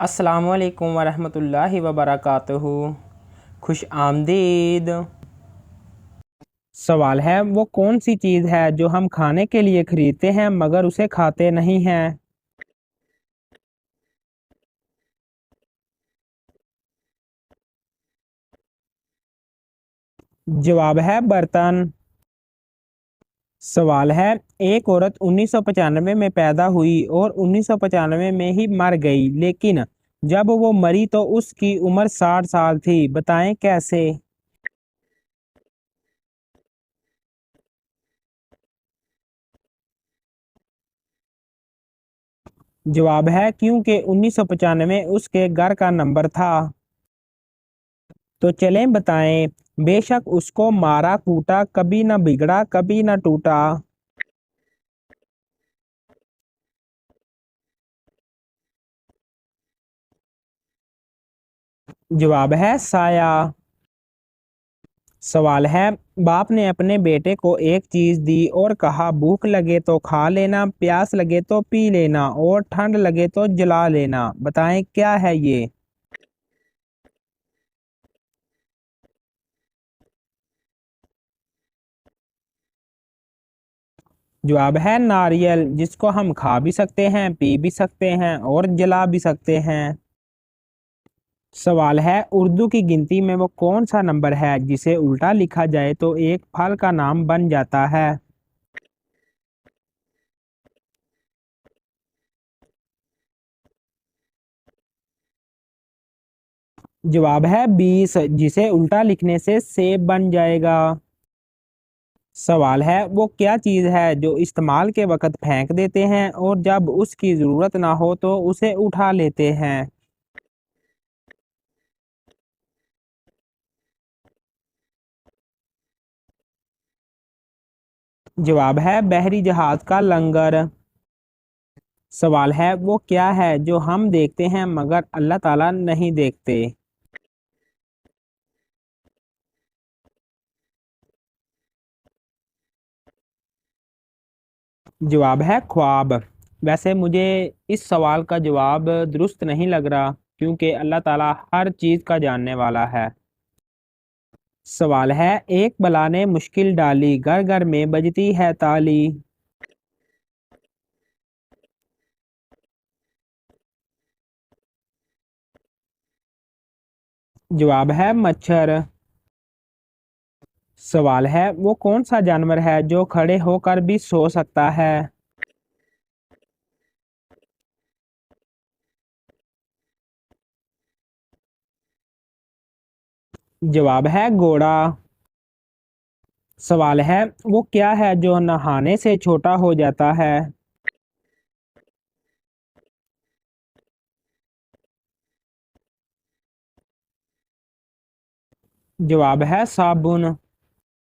अस्सलामु अलैकुम वरहमतुल्लाहि वबरकातुहू। खुश आमदीद। सवाल है, वो कौन सी चीज़ है जो हम खाने के लिए खरीदते हैं मगर उसे खाते नहीं हैं? जवाब है बर्तन। सवाल है, एक औरत 1995 में पैदा हुई और 1995 में ही मर गई, लेकिन जब वो मरी तो उसकी उम्र 60 साल थी। बताएं कैसे? जवाब है क्योंकि 1995 उसके घर का नंबर था। तो चलें बताएं। बेशक उसको मारा कूटा, कभी न बिगड़ा कभी न टूटा। जवाब है साया। सवाल है, बाप ने अपने बेटे को एक चीज दी और कहा भूख लगे तो खा लेना, प्यास लगे तो पी लेना और ठंड लगे तो जला लेना। बताएं क्या है ये? जवाब है नारियल, जिसको हम खा भी सकते हैं, पी भी सकते हैं और जला भी सकते हैं। सवाल है, उर्दू की गिनती में वो कौन सा नंबर है जिसे उल्टा लिखा जाए तो एक फल का नाम बन जाता है? जवाब है 20, जिसे उल्टा लिखने से सेब बन जाएगा। सवाल है, वो क्या चीज़ है जो इस्तेमाल के वक्त फेंक देते हैं और जब उसकी ज़रूरत ना हो तो उसे उठा लेते हैं? जवाब है बहरी जहाज का लंगर। सवाल है, वो क्या है जो हम देखते हैं मगर अल्लाह ताला नहीं देखते? जवाब है ख्वाब। वैसे मुझे इस सवाल का जवाब दुरुस्त नहीं लग रहा, क्योंकि अल्लाह ताला हर चीज़ का जानने वाला है। सवाल है, एक बला ने मुश्किल डाली, घर घर में बजती है ताली। जवाब है मच्छर। सवाल है, वो कौन सा जानवर है जो खड़े होकर भी सो सकता है? जवाब है घोड़ा। सवाल है, वो क्या है जो नहाने से छोटा हो जाता है? जवाब है साबुन।